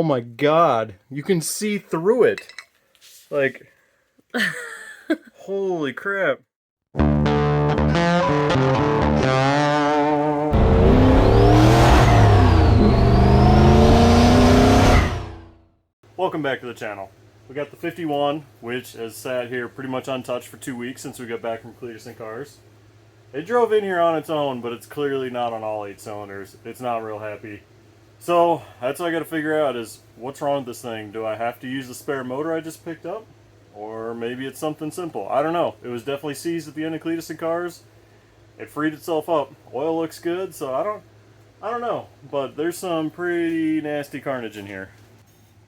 my god, you can see through it. Like, holy crap. Welcome back to the channel. We got the 51, which has sat here pretty much untouched for 2 weeks since we got back from Cleetus and Cars. It drove in here on its own, but it's clearly not on all 8 cylinders. It's not real happy. So, that's what I gotta figure out is, what's wrong with this thing? Do I have to use the spare motor I just picked up? Or maybe it's something simple. I don't know. It was definitely seized at the end of Cleetus and Cars. It freed itself up. Oil looks good, so I don't know. But there's some pretty nasty carnage in here.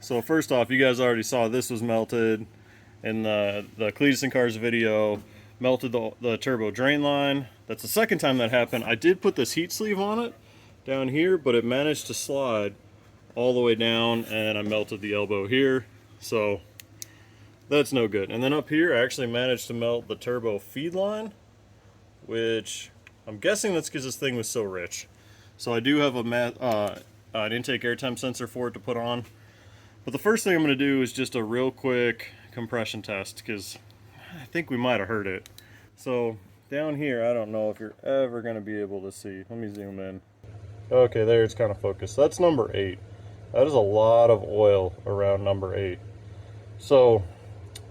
So first off, you guys already saw this was melted in the Cleetus and Cars video. Melted the turbo drain line. That's the second time that happened. I did put this heat sleeve on it down here, but it managed to slide all the way down and I melted the elbow here. So that's no good. And then up here, I actually managed to melt the turbo feed line, which I'm guessing that's because this thing was so rich. So I do have an intake air temp sensor for it to put on. But the first thing I'm going to do is just a real quick compression test, because I think we might have heard it. So down here, I don't know if you're ever going to be able to see. Let me zoom in. Okay, there it's kind of focused. That's number 8. That is a lot of oil around number 8. So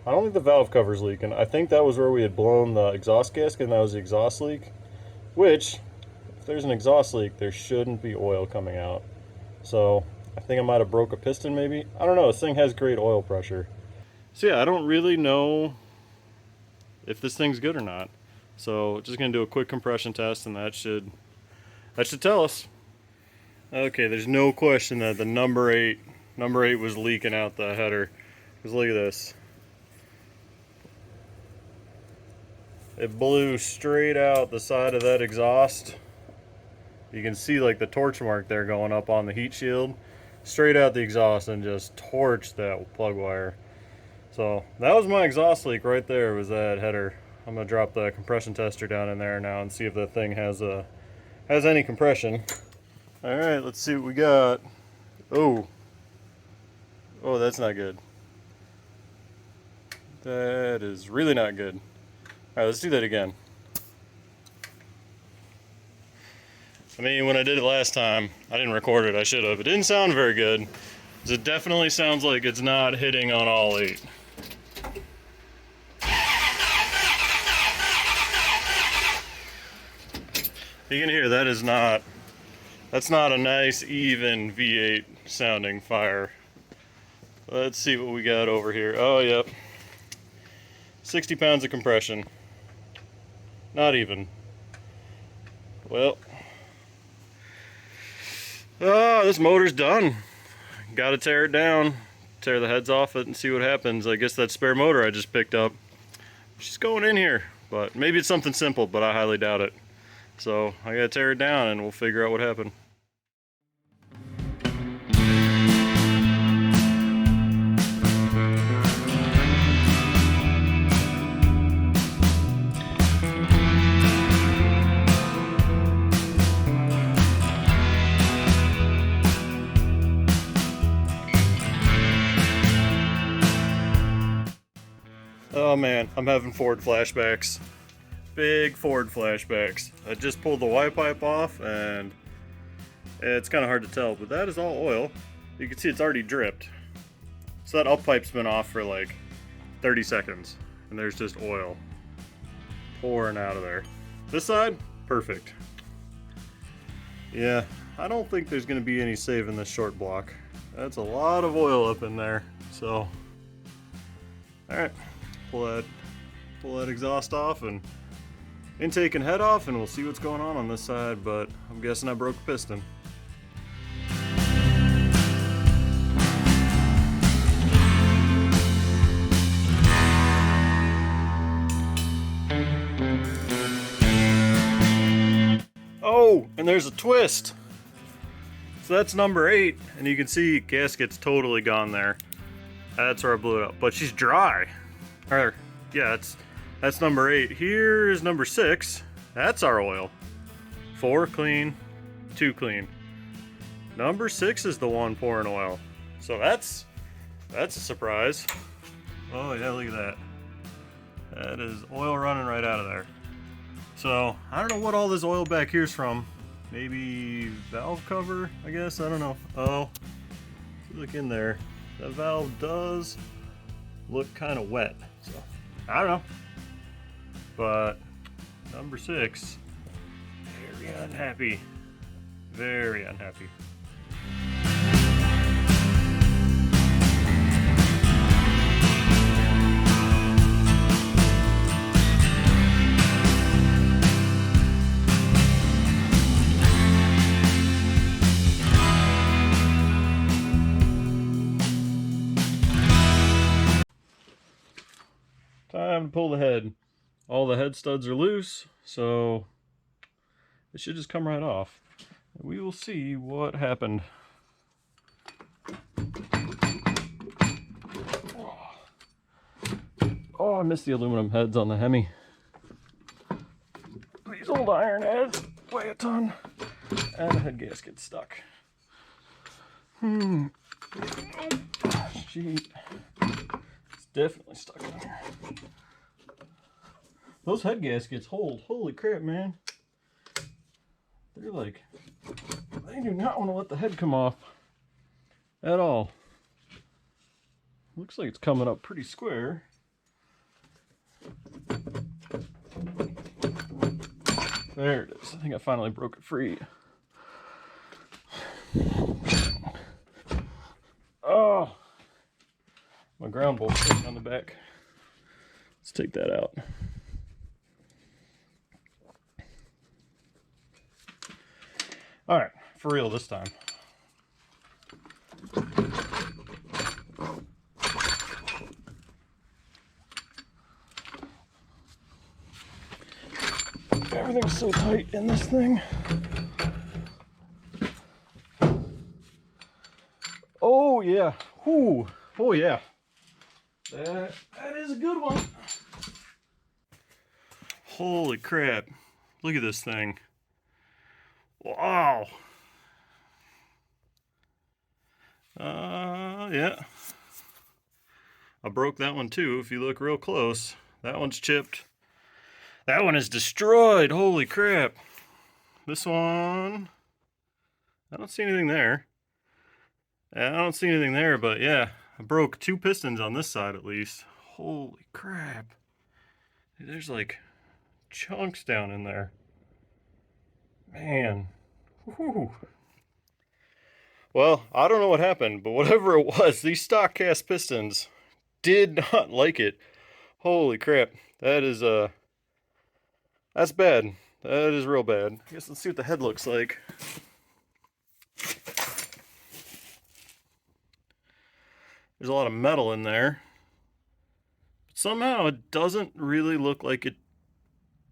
I don't think the valve cover's leaking. I think that was where we had blown the exhaust gasket and that was the exhaust leak. Which, if there's an exhaust leak, there shouldn't be oil coming out. So I think I might have broke a piston maybe. I don't know, this thing has great oil pressure. So yeah, I don't really know if this thing's good or not. So just gonna do a quick compression test and that should tell us. Okay, there's no question that the number 8 was leaking out the header. Because look at this. It blew straight out the side of that exhaust. You can see like the torch mark there going up on the heat shield. Straight out the exhaust and just torched that plug wire. So that was my exhaust leak right there, was that header. I'm gonna drop the compression tester down in there now and see if that thing has any compression. All right, let's see what we got. Oh, that's not good. That is really not good. All right, let's do that again. I mean, when I did it last time, I didn't record it, I should have. It didn't sound very good. It definitely sounds like it's not hitting on all 8. You can hear that's not a nice, even V8 sounding fire. Let's see what we got over here. Oh, yep. 60 pounds of compression. Not even. Well. Oh, this motor's done. Gotta tear it down. Tear the heads off it and see what happens. I guess that spare motor I just picked up, she's going in here. But maybe it's something simple, but I highly doubt it. So I gotta tear it down and we'll figure out what happened. Oh man, I'm having Ford flashbacks. Big Ford flashbacks. I just pulled the Y pipe off and it's kind of hard to tell, but that is all oil. You can see it's already dripped. So that up pipe's been off for like 30 seconds and there's just oil pouring out of there. This side, perfect. Yeah, I don't think there's going to be any saving this short block. That's a lot of oil up in there. So, alright, pull that exhaust off and intake and head off and we'll see what's going on this side, but I'm guessing I broke a piston. Oh, and there's a twist. So that's number 8 and you can see gasket's totally gone there. That's where I blew it up, but she's dry. Or, yeah, that's number 8. Here's number 6. That's our oil. 4 clean, 2 clean. Number 6 is the one pouring oil. So that's a surprise. Oh yeah, look at that. That is oil running right out of there. So I don't know what all this oil back here is from. Maybe valve cover, I guess, I don't know. Oh, if you look in there, that valve does look kind of wet. So I don't know. But number 6, very unhappy. Very unhappy. Time to pull the head. All the head studs are loose, so it should just come right off. We will see what happened. Oh, I missed the aluminum heads on the Hemi. These old iron heads weigh a ton, and the head gasket's stuck. Oh, sheet. It's definitely stuck in here. Those head gaskets hold. Holy crap, man. They're like, they do not want to let the head come off at all. Looks like it's coming up pretty square. There it is. I think I finally broke it free. Oh, my ground bolt's sitting on the back. Let's take that out. All right, for real this time. Everything's so tight in this thing. Oh yeah, whoo, oh yeah. That is a good one. Holy crap, look at this thing. Wow. Yeah. I broke that one too, if you look real close. That one's chipped. That one is destroyed. Holy crap. This one, I don't see anything there. I don't see anything there, but yeah, I broke 2 pistons on this side at least. Holy crap. There's like chunks down in there. Man. Whew. Well, I don't know what happened, but whatever it was, these stock cast pistons did not like it. Holy crap. That is, that's bad. That is real bad. I guess let's see what the head looks like. There's a lot of metal in there. But somehow it doesn't really look like it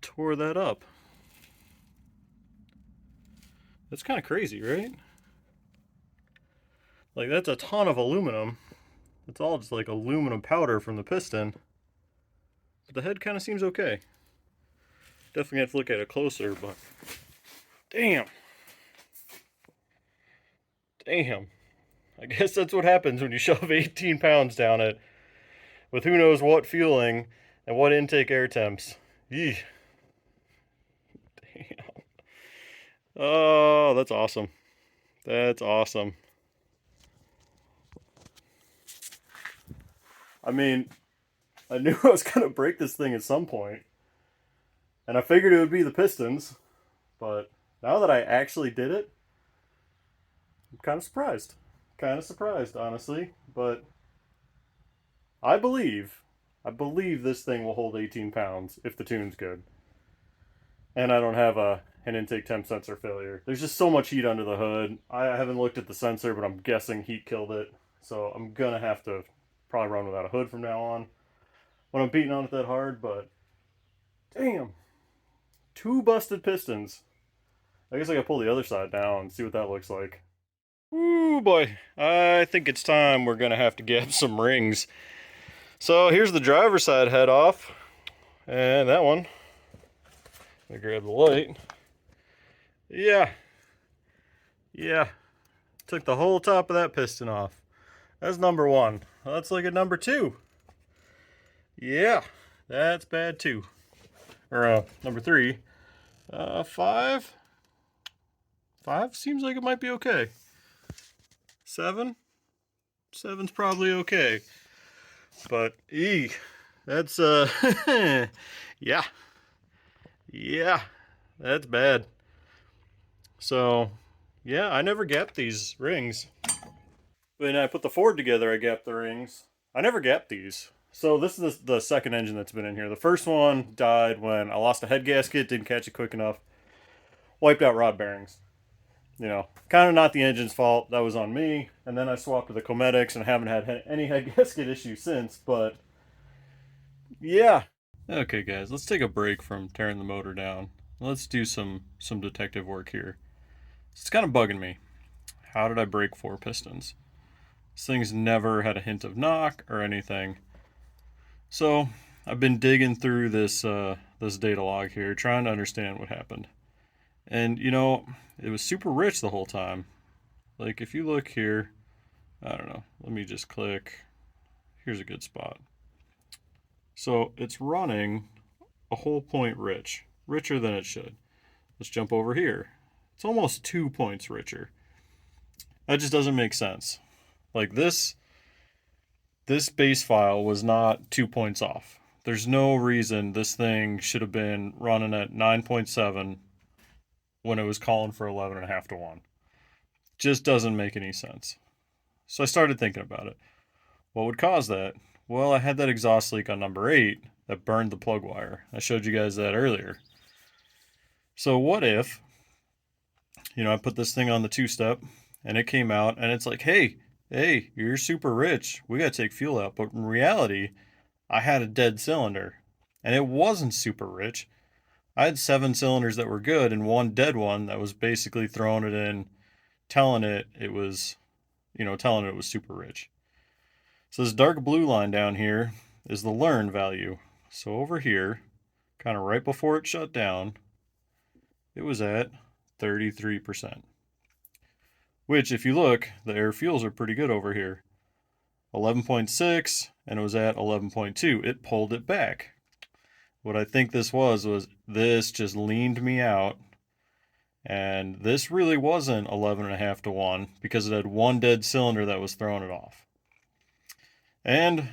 tore that up. That's kind of crazy, right? Like, that's a ton of aluminum. It's all just like aluminum powder from the piston. But the head kind of seems okay. Definitely have to look at it closer, but damn. Damn. I guess that's what happens when you shove 18 pounds down it with who knows what fueling and what intake air temps. Yee. Damn. Oh, that's awesome. That's awesome. I mean, I knew I was going to break this thing at some point, and I figured it would be the pistons, but now that I actually did it, I'm kind of surprised. Kind of surprised, honestly, but I believe this thing will hold 18 pounds if the tune's good. And I don't have an intake temp sensor failure. There's just so much heat under the hood. I haven't looked at the sensor, but I'm guessing heat killed it. So I'm gonna have to probably run without a hood from now on when I'm beating on it that hard, but damn. 2 busted pistons. I guess I gotta pull the other side down and see what that looks like. Ooh boy, I think it's time we're gonna have to get some rings. So here's the driver's side head off, and that one. Let me grab the light. Yeah. Took the whole top of that piston off. That's number one. Let's look at number two. Yeah, that's bad too. Or number three. Five. Five seems like it might be okay. Seven. Seven's probably okay. But that's yeah. Yeah, that's bad. So yeah, I never gapped these rings. When I put the Ford together, I gapped the rings. I never gapped these. So this is the second engine that's been in here. The first one died when I lost a head gasket, didn't catch it quick enough, wiped out rod bearings. You know, kind of not the engine's fault. That was on me. And then I swapped to the Cometics and haven't had any head gasket issues since. But yeah. Okay, guys, let's take a break from tearing the motor down. Let's do some detective work here. It's kind of bugging me. How did I break 4 pistons? This thing's never had a hint of knock or anything. So I've been digging through this this data log here, trying to understand what happened. And you know, it was super rich the whole time. Like if you look here, I don't know, let me just click. Here's a good spot. So it's running a whole point rich, richer than it should. Let's jump over here. It's almost 2 points richer. That just doesn't make sense. Like this base file was not 2 points off. There's no reason this thing should have been running at 9.7 when it was calling for 11.5 to 1. Just doesn't make any sense. So I started thinking about it. What would cause that? Well, I had that exhaust leak on number 8 that burned the plug wire. I showed you guys that earlier. So what if, you know, I put this thing on the 2-step and it came out and it's like, hey, you're super rich. We got to take fuel out. But in reality, I had a dead cylinder and it wasn't super rich. I had 7 cylinders that were good and 1 dead one that was basically throwing it in, telling it was, telling it was super rich. So this dark blue line down here is the learn value. So over here, kind of right before it shut down, it was at 33%. Which, if you look, the air fuels are pretty good over here. 11.6, and it was at 11.2. It pulled it back. What I think this was this just leaned me out. And this really wasn't 11.5 to 1 because it had 1 dead cylinder that was throwing it off. And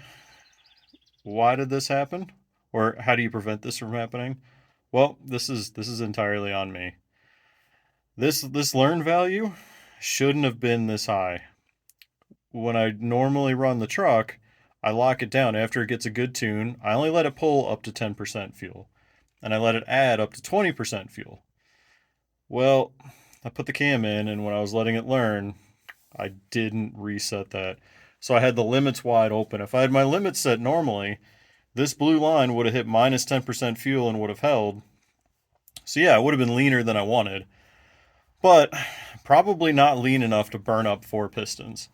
why did this happen? Or how do you prevent this from happening? Well, this is entirely on me. This learn value shouldn't have been this high. When I normally run the truck, I lock it down after it gets a good tune. I only let it pull up to 10% fuel, and I let it add up to 20% fuel. Well, I put the cam in, and when I was letting it learn, I didn't reset that. So I had the limits wide open. If I had my limits set normally, this blue line would have hit minus 10% fuel and would have held. So yeah, it would have been leaner than I wanted, but probably not lean enough to burn up 4 pistons.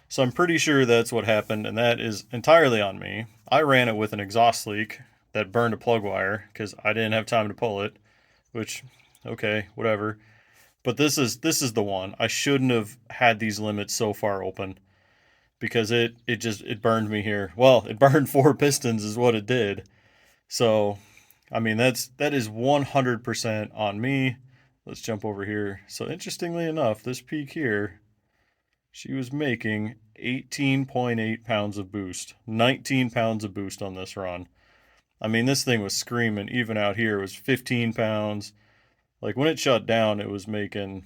So I'm pretty sure that's what happened, and that is entirely on me. I ran it with an exhaust leak that burned a plug wire because I didn't have time to pull it, which, okay, whatever. But this is the one. I shouldn't have had these limits so far open because it burned me here. Well, it burned 4 pistons is what it did. So, I mean, that is 100% on me. Let's jump over here. So interestingly enough, this peak here, she was making 18.8 pounds of boost, 19 pounds of boost on this run. I mean, this thing was screaming. Even out here, it was 15 pounds. Like when it shut down, it was making,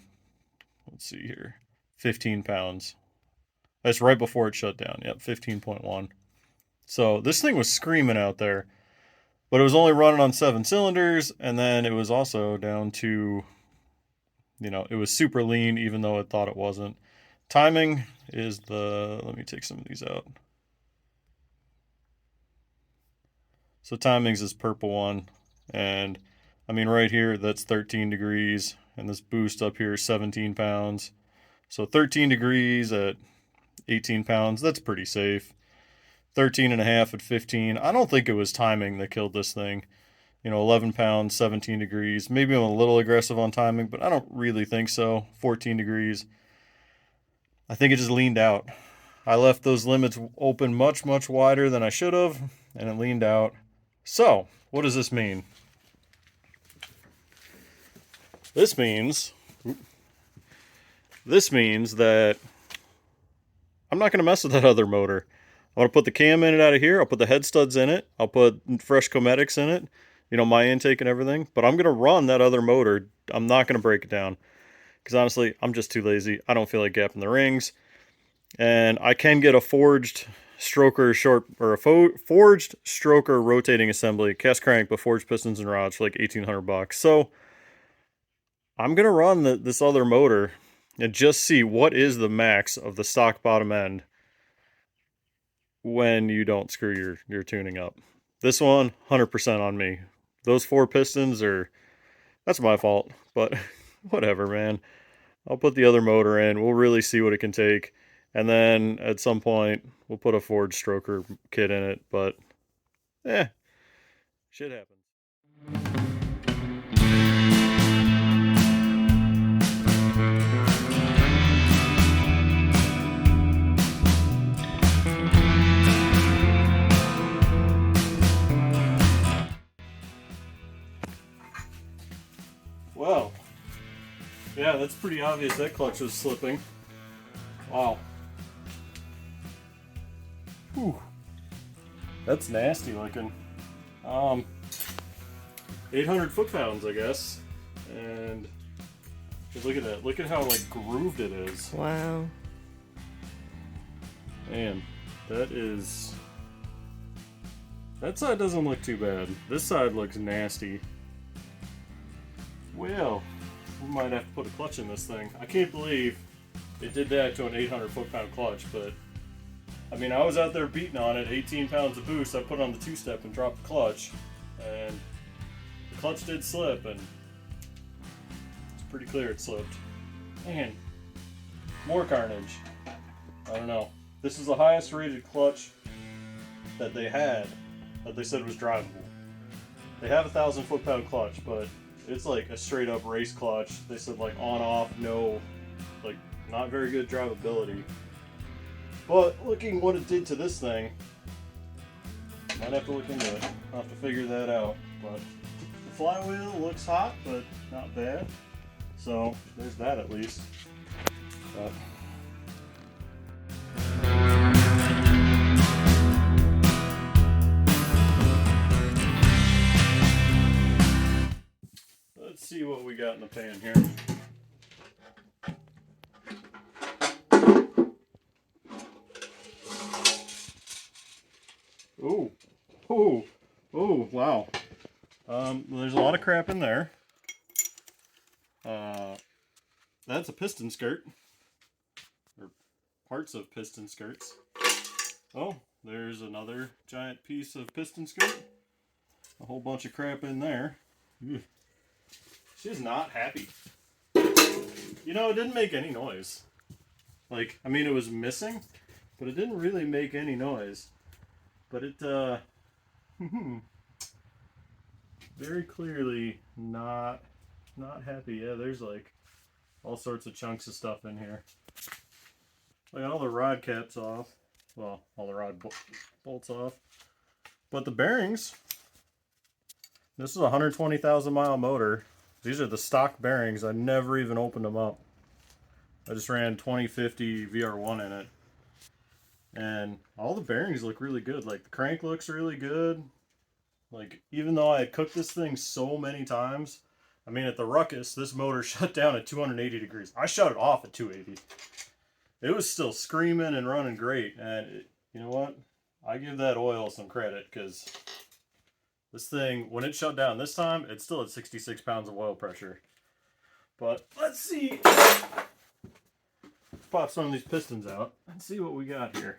let's see here, 15 pounds. That's right before it shut down. Yep, 15.1. So this thing was screaming out there, but it was only running on 7 cylinders, and then it was also down to, it was super lean, even though it thought it wasn't. Timing is let me take some of these out. So timings is purple one, and I mean right here that's 13 degrees, and this boost up here is 17 pounds. So 13 degrees at 18 pounds, that's pretty safe. 13.5 at 15. I don't think it was timing that killed this thing. 11 pounds, 17 degrees. Maybe I'm a little aggressive on timing, but I don't really think so. 14 degrees. I think it just leaned out. I left those limits open much, much wider than I should have, and it leaned out. So, what does this mean? This means that I'm not going to mess with that other motor. I'm going to put the cam in it out of here. I'll put the head studs in it. I'll put fresh Cometics in it. You know, my intake and everything. But I'm going to run that other motor. I'm not going to break it down. Because honestly, I'm just too lazy. I don't feel like gapping the rings. And I can get a forged stroker forged stroker rotating assembly, cast crank, but forged pistons and rods for like $1,800. So I'm going to run this other motor and just see what is the max of the stock bottom end when you don't screw your tuning up. This one, 100% on me. Those 4 pistons that's my fault, but whatever, man. I'll put the other motor in. We'll really see what it can take. And then at some point, we'll put a forged stroker kit in it, but shit happens. Well, yeah, that's pretty obvious that clutch was slipping. Wow. Whew. That's nasty looking. 800 foot-pounds, I guess. And just look at that. Look at how like grooved it is. Wow. Man, that side doesn't look too bad. This side looks nasty. Well, we might have to put a clutch in this thing. I can't believe it did that to an 800 foot-pound clutch, but I mean, I was out there beating on it, 18 pounds of boost. I put on the 2-step and dropped the clutch, and the clutch did slip, and it's pretty clear it slipped. Man, more carnage. I don't know. This is the highest rated clutch that they had, that they said was drivable. They have a 1,000 foot-pound clutch, but it's like a straight up race clutch. They said like on off, no, like not very good drivability. But looking what it did to this thing, might have to look into it. I'll have to figure that out. But the flywheel looks hot, but not bad. So there's that at least. But let's see what we got in the pan here. Oh, wow. There's a lot of crap in there. That's a piston skirt. Or parts of piston skirts. Oh, there's another giant piece of piston skirt. A whole bunch of crap in there. She's not happy. You know, it didn't make any noise. Like, I mean, it was missing, but it didn't really make any noise. But it, very clearly not happy. Yeah, there's like all sorts of chunks of stuff in here. Like all the rod caps off. Well, all the rod bolts off. But the bearings, this is a 120,000 mile motor. These are the stock bearings. I never even opened them up. I just ran 2050 VR1 in it. And all the bearings look really good. Like the crank looks really good. Like even though I had cooked this thing so many times, I mean at the ruckus, this motor shut down at 280 degrees. I shut it off at 280. It was still screaming and running great. And you know what? I give that oil some credit because this thing, when it shut down this time, it's still at 66 pounds of oil pressure. But let's see. Let's pop some of these pistons out and see what we got here.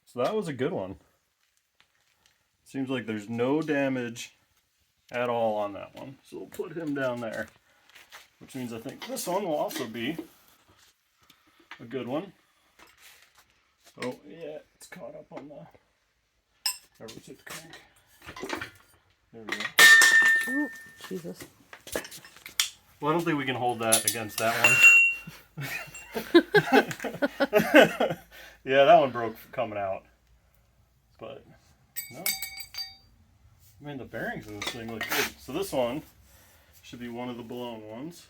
So that was a good one. Seems like there's no damage at all on that one. So we'll put him down there. Which means I think this one will also be a good one. Oh yeah, it's caught up on the... There we took the crank. There we go. Oh, Jesus. Well, I don't think we can hold that against that one. Yeah, that one broke coming out. But, no. I mean, the bearings in this thing look good. So this one should be one of the blown ones.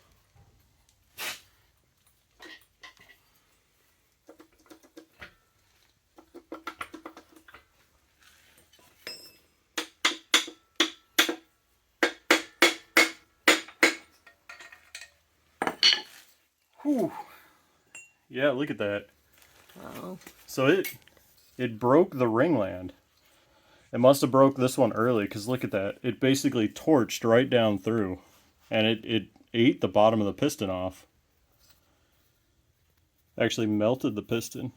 Whew. Yeah, look at that. Wow. So it broke the ringland. It must have broke this one early, because look at that. It basically torched right down through. And it ate the bottom of the piston off. Actually melted the piston.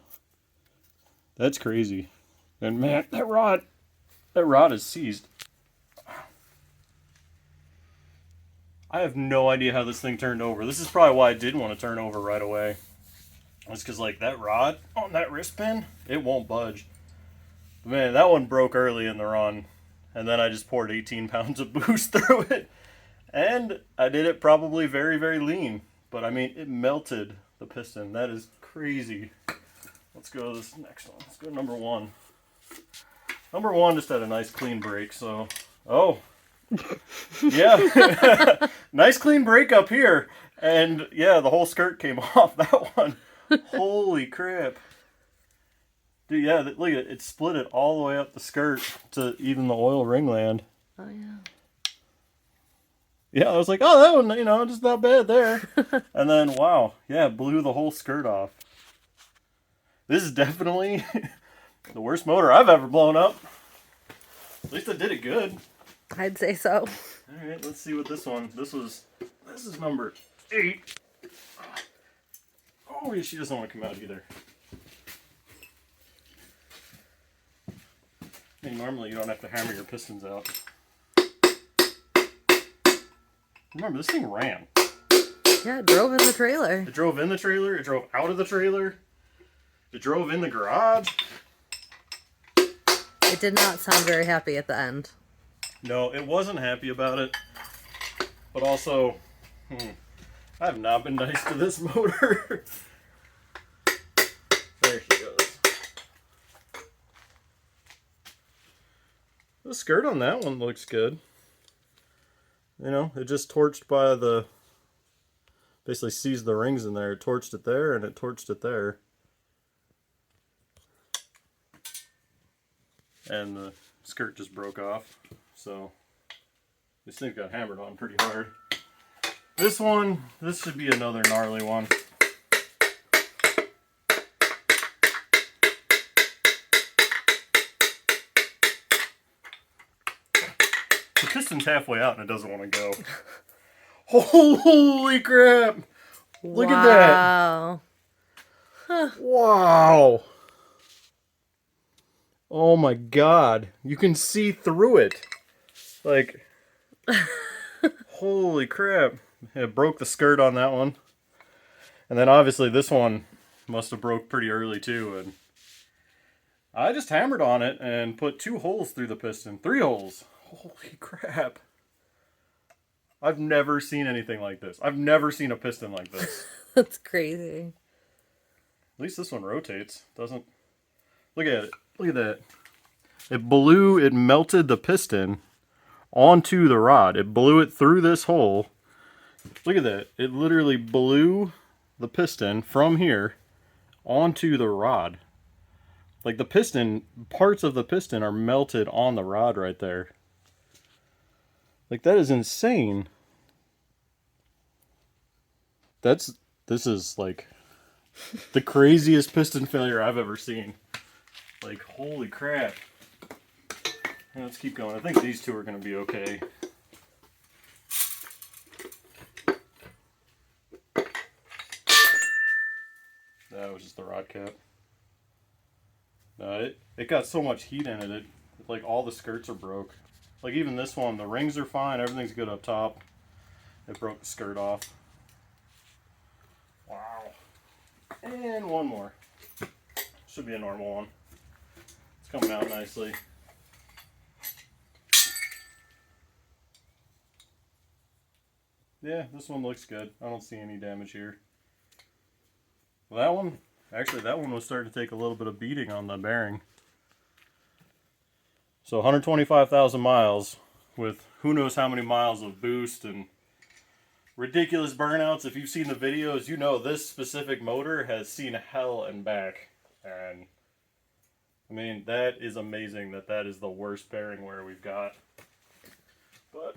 That's crazy. And man, that rod is seized. I have no idea how this thing turned over. This is probably why I didn't want to turn over right away. It's because, like, that rod on that wrist pin, it won't budge. But man, that one broke early in the run. And then I just poured 18 pounds of boost through it. And I did it probably very, very lean. But I mean, it melted the piston. That is crazy. Let's go to this next one. Let's go to number one. Number one just had a nice clean break, so... Oh. Yeah. Nice clean break up here. And yeah, the whole skirt came off that one. Holy crap. Dude, yeah, look at it. It split it all the way up the skirt to even the oil ringland. Oh, yeah. Yeah, I was like, oh, that one, you know, just not bad there. And then, wow, yeah, blew the whole skirt off. This is definitely the worst motor I've ever blown up. At least I did it good. I'd say so. All right, let's see what this one. This is number 8. Oh, she doesn't want to come out either. I mean, normally you don't have to hammer your pistons out. Remember, this thing ran. Yeah, it drove in the trailer. It drove in the trailer. It drove out of the trailer. It drove in the garage. It did not sound very happy at the end. No, it wasn't happy about it. But also, I have not been nice to this motor. There she goes. The skirt on that one looks good. You know, it just torched by the... Basically seized the rings in there. It torched it there, and it torched it there. And the skirt just broke off. So, this thing got hammered on pretty hard. This one, this should be another gnarly one. The piston's halfway out and it doesn't want to go. Holy crap! Look at that! Huh. Wow! Oh my god. You can see through it. Like, holy crap. It broke the skirt on that one. And then obviously this one must have broke pretty early too. And I just hammered on it and put 2 holes through the piston. 3 holes. Holy crap. I've never seen anything like this. I've never seen a piston like this. That's crazy. At least this one rotates. Doesn't... Look at it. Look at that. It melted the piston onto the rod. It blew it through this hole. Look at that. It literally blew the piston from here onto the rod. Like the piston, parts of the piston are melted on the rod right there. Like that is insane. This is like the craziest piston failure I've ever seen. Like, holy crap. Let's keep going. I think these two are going to be okay. That was just the rod cap. It got so much heat in it, like all the skirts are broke. Like even this one, the rings are fine, everything's good up top. It broke the skirt off. Wow. And one more. Should be a normal one. It's coming out nicely. Yeah, this one looks good. I don't see any damage here. Well, that one, actually that one was starting to take a little bit of beating on the bearing. So 125,000 miles with who knows how many miles of boost and ridiculous burnouts. If you've seen the videos, you know this specific motor has seen hell and back. And I mean, that is amazing that that is the worst bearing wear we've got. But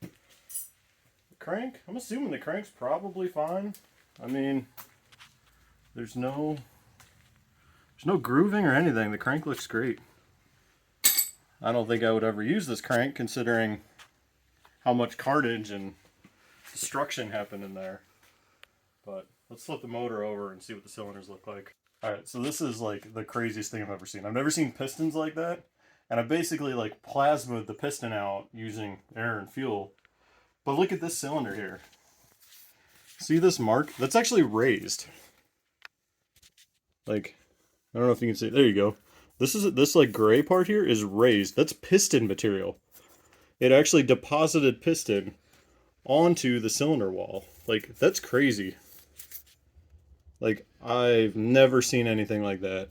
the crank, I'm assuming the crank's probably fine. I mean, there's no grooving or anything. The crank looks great. I don't think I would ever use this crank considering how much carnage and destruction happened in there. But let's flip the motor over and see what the cylinders look like. Alright, so this is like the craziest thing I've ever seen. I've never seen pistons like that. And I basically like plasmaed the piston out using air and fuel. But look at this cylinder here. See this mark? That's actually raised. Like, I don't know if you can see. There you go. This like gray part here is raised. That's piston material. It actually deposited piston onto the cylinder wall. Like, that's crazy. Like, I've never seen anything like that.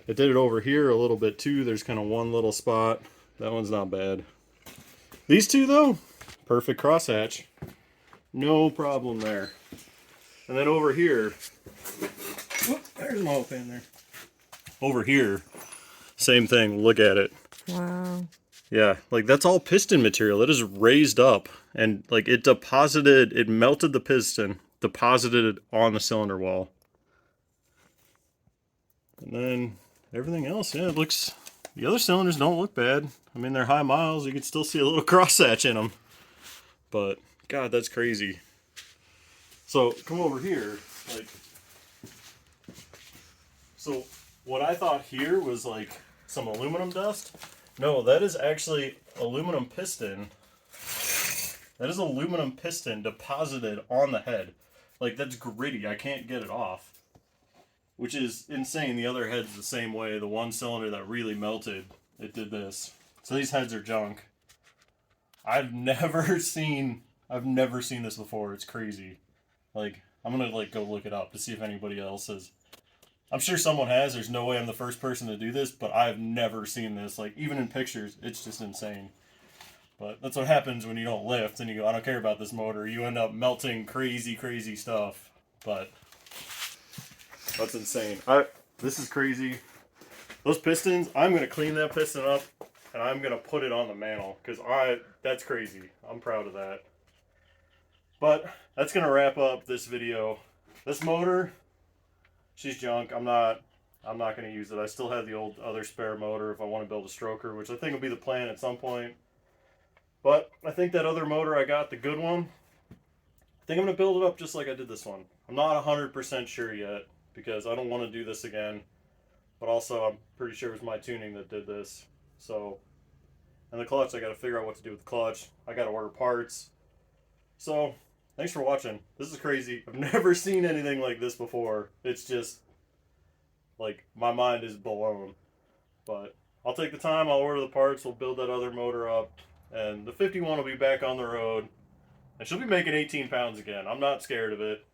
It did it over here a little bit too. There's kind of one little spot. That one's not bad. These two though, perfect crosshatch. No problem there. And then over here, whoop, there's my oil pan there. Over here, same thing, look at it. Wow. Yeah, like that's all piston material. It is raised up and like it melted the piston, deposited it on the cylinder wall. And then everything else, yeah, it looks, the other cylinders don't look bad. I mean, they're high miles, you can still see a little crosshatch in them. But, God, that's crazy. So, come over here, like, so what I thought here was like some aluminum dust. No, that is actually aluminum piston. That is aluminum piston deposited on the head. Like, that's gritty, I can't get it off. Which is insane. The other head's the same way. The one cylinder that really melted, it did this. So these heads are junk. I've never seen this before. It's crazy. Like, I'm gonna like go look it up to see if anybody else has. I'm sure someone has. There's no way I'm the first person to do this, but I've never seen this. Like, even in pictures, it's just insane. But that's what happens when you don't lift and you go, I don't care about this motor. You end up melting crazy, crazy stuff. But that's insane. This is crazy. Those pistons, I'm going to clean that piston up and I'm going to put it on the mantle because that's crazy. I'm proud of that. But that's going to wrap up this video. This motor, she's junk. I'm not going to use it. I still have the old other spare motor if I want to build a stroker, which I think will be the plan at some point. But I think that other motor I got, the good one, I think I'm going to build it up just like I did this one. I'm not 100% sure yet, because I don't want to do this again, but also I'm pretty sure it was my tuning that did this. So, and the clutch, I got to figure out what to do with the clutch. I got to order parts. So, thanks for watching. This is crazy. I've never seen anything like this before. It's just, like, my mind is blown. But I'll take the time, I'll order the parts, we'll build that other motor up, and the 51 will be back on the road. And she'll be making 18 pounds again. I'm not scared of it.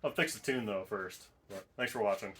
I'll fix the tune though first. But thanks for watching.